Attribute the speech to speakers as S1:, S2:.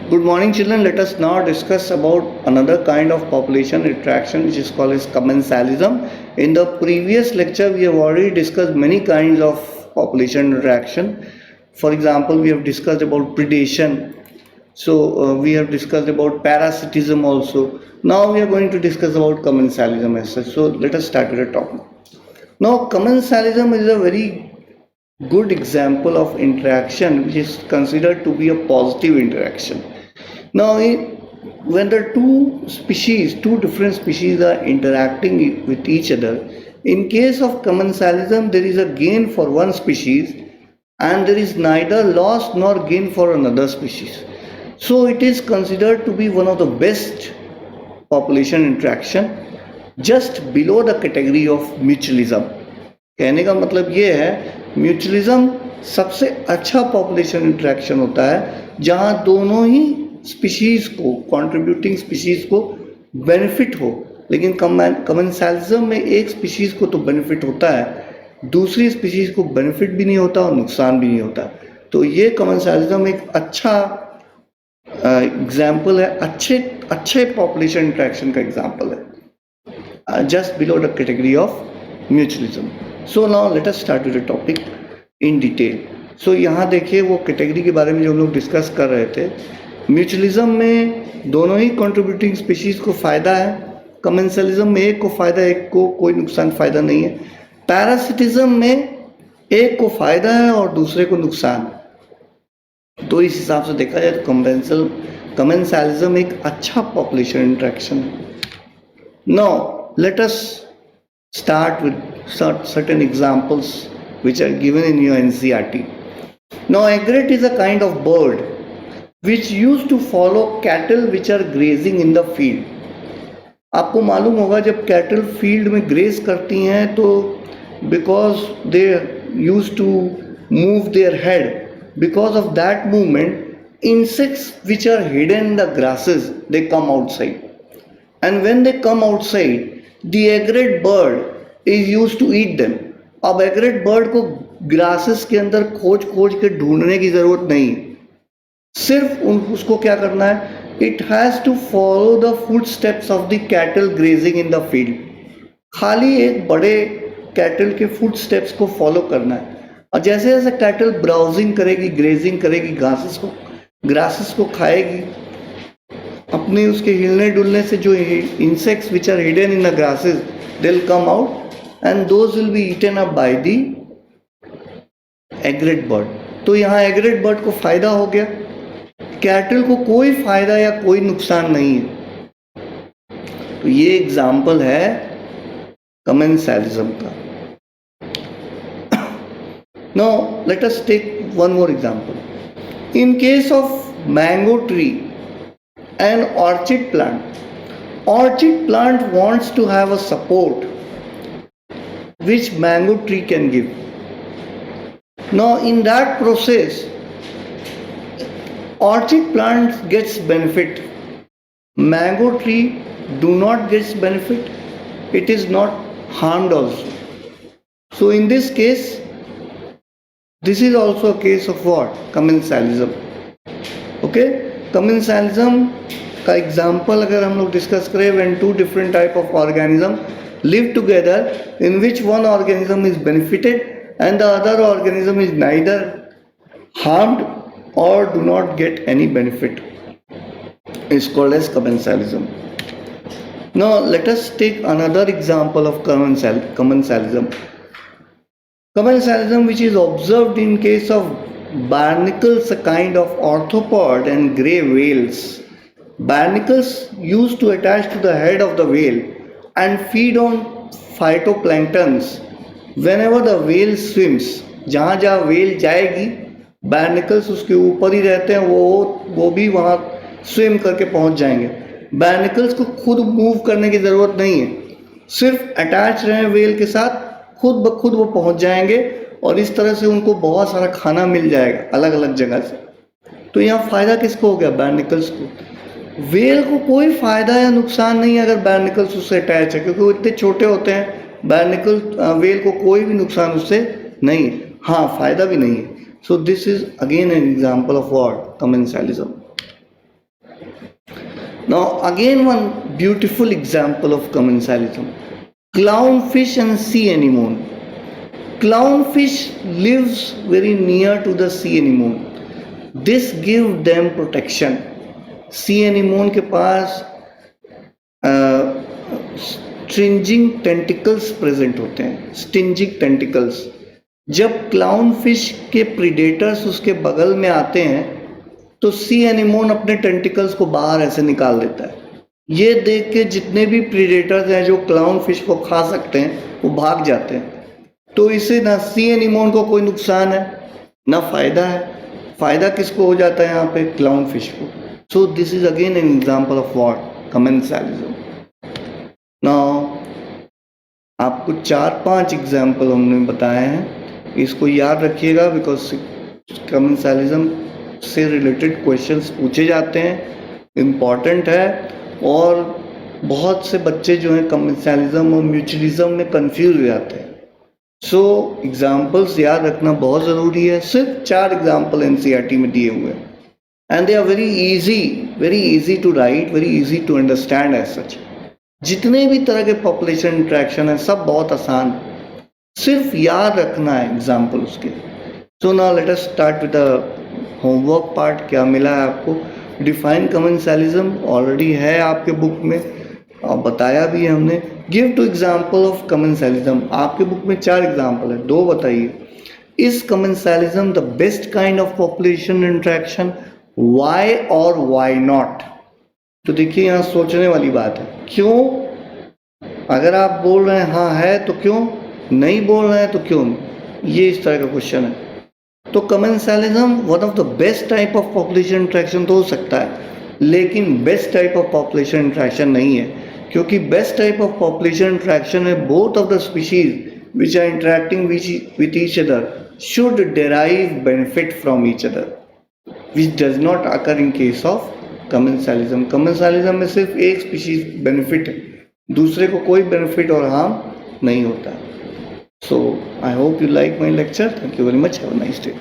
S1: Good morning, children. Let us now discuss about another kind of population interaction which is called as commensalism. In the previous lecture, we have already discussed many kinds of population interaction. For example, we have discussed about predation. We have discussed about parasitism also. Now we are going to discuss about commensalism as such. So let us start with the topic. Now, commensalism is a very good example of interaction which is considered to be a positive interaction. Now, when the two different species are interacting with each other, in case of commensalism, there is a gain for one species and there is neither loss nor gain for another species. So, it is considered to be one of the best population interaction just below the category of mutualism. कहने का मतलब ये है mutualism सबसे अच्छा population interaction होता है जहां दोनों ही स्पीशीज को कंट्रीब्यूटिंग स्पीशीज को बेनिफिट हो, लेकिन कमेंसलिज्म में एक स्पीशीज को तो बेनिफिट होता है, दूसरी स्पीशीज को बेनिफिट भी नहीं होता और नुकसान भी नहीं होता। तो ये कमेंसलिज्म एक अच्छा एग्जाम्पल है, अच्छे पॉपुलेशन इंटरेक्शन का एग्जाम्पल है just below the category of mutualism. So now let us start with the topic in detail. So यहाँ देखिए वो कैटेगरी के बारे में जो हम लोग डिस्कस कर रहे थे, म्यूचुअलिज्म में दोनों ही कंट्रीब्यूटिंग स्पीशीज को फायदा है, कमेंसलिज्म में एक को फायदा एक को कोई नुकसान फायदा नहीं है, पैरासिटिज्म में एक को फायदा है और दूसरे को नुकसान। तो इस हिसाब से देखा जाए तो कमेंसलिज्म एक अच्छा पॉपुलेशन इंटरेक्शन है। Now let us start with certain examples which are given in your NCERT. Now, egret is a kind of bird which used to follow cattle which are grazing in the field. आपको मालूम होगा जब cattle field में graze करती हैं तो because they use to move their head, because of that movement insects which are hidden in the grasses they come outside, and when they come outside the egret bird is used to eat them. अब egret bird को grasses के अंदर खोज के ढूंढने की जरूरत नहीं, सिर्फ उसको क्या करना है, it has to follow the footsteps of the cattle grazing in the field. खाली एक बड़े कैटल के फुट स्टेप्स को फॉलो करना है, और जैसे जैसे कैटल ब्राउजिंग करेगी, ग्रेजिंग करेगी, ग्रासेस को खाएगी, अपने उसके हिलने डुलने से जो insects which are hidden in the grasses they will come out and those will be eaten up by the egret bird. तो यहाँ एग्रेट बर्ड को फायदा हो गया, कैटल को कोई फायदा या कोई नुकसान नहीं है। तो ये एग्जाम्पल है कमेंसलिज्म का। Now let us take one more example. In case of mango tree an orchid plant wants to have a support which mango tree can give. Now in that process orchid plant gets benefit, mango tree do not get benefit, it is not harmed also. So in this case this is also a case of what? Commensalism. Okay, commensalism का example अगर हम लोग discuss करें, when two different type of organism live together in which one organism is benefited and the other organism is neither harmed or do not get any benefit, is called as commensalism. Now let us take another example of commensalism. Commensalism which is observed in case of barnacles, a kind of arthropod, and grey whales. Barnacles used to attach to the head of the whale and feed on phytoplanktons. Whenever the whale swims, जहाँ जहाँ whale जाएगी barnacles उसके ऊपर ही रहते हैं, वो भी वहाँ swim करके पहुँच जाएंगे। barnacles को खुद मूव करने की ज़रूरत नहीं है, सिर्फ अटैच रहें whale के साथ, खुद ब खुद वो पहुँच जाएंगे और इस तरह से उनको बहुत सारा खाना मिल जाएगा अलग अलग जगह से। तो यहाँ फ़ायदा किसको हो गया? बार्निकल्स को। वेल को कोई फ़ायदा या नुकसान नहीं है अगर बार्निकल्स उससे अटैच है, क्योंकि वो इतने छोटे होते हैं। बार्निकल वेल को कोई भी नुकसान उससे नहीं है, हाँ फ़ायदा भी नहीं है। So this is again an example of what? Commensalism. Now again one beautiful example of commensalism. Clownfish and sea anemone. Clownfish lives very near to the sea anemone. This gives them protection. Sea anemone के पास स्ट्रिंजिंग tentacles present होते हैं, stinging tentacles. जब clown fish के predators उसके बगल में आते हैं तो सी एनिमोन अपने टेंटिकल्स को बाहर ऐसे निकाल देता है। ये देख के जितने भी प्रीडेटर्स हैं जो क्लाउन फिश को खा सकते हैं वो भाग जाते हैं। तो इससे ना सी एनिमोन को कोई नुकसान है ना फायदा है। फायदा किसको हो जाता है यहाँ पे? क्लाउन फिश को। So this is again an example of what? कमेंसालिज्म। Now आपको 4-5 एग्जाम्पल हमने बताए हैं, इसको याद रखिएगा बिकॉज कमेंसालिज्म से रिलेटेड क्वेश्चंस पूछे जाते हैं, इम्पॉर्टेंट है। और बहुत से बच्चे जो हैं कमेंसालिज्म और म्यूचुअलिज्म में कंफ्यूज हो जाते हैं। सो एग्जाम्पल्स याद रखना बहुत ज़रूरी है। सिर्फ 4 एग्जाम्पल एनसीईआरटी में दिए हुए हैं and they are very easy to write, very easy to understand as such. जितने भी तरह के पॉपुलेशन इंट्रैक्शन है सब बहुत आसान, सिर्फ याद रखना है एग्जाम्पल उसके। सो now let us start with the homework part. क्या मिला है आपको? डिफाइन कमेंसालिज्म ऑलरेडी है आपके बुक में और बताया भी है हमने। Give 2 example of commensalism. आपके बुक में 4 एग्जाम्पल है, 2 बताइए। Is commensalism the best kind of population interaction? Why और वाई नॉट? तो देखिए यहाँ सोचने वाली बात है, क्यों? अगर आप बोल रहे हैं हाँ है तो क्यों, नहीं बोल रहे हैं तो क्यों? ये इस तरह का क्वेश्चन है। तो commensalism one of the best type of population interaction तो हो सकता है, लेकिन best type of population interaction नहीं है, क्योंकि best type of population interaction है both of the species which are interacting with each other should derive benefit from each other, which does not occur in case of commensalism. Commensalism में सिर्फ एक species benefit है, दूसरे को कोई benefit और harm नहीं होता है। So I hope you like my lecture. Thank you very much. Have a nice day.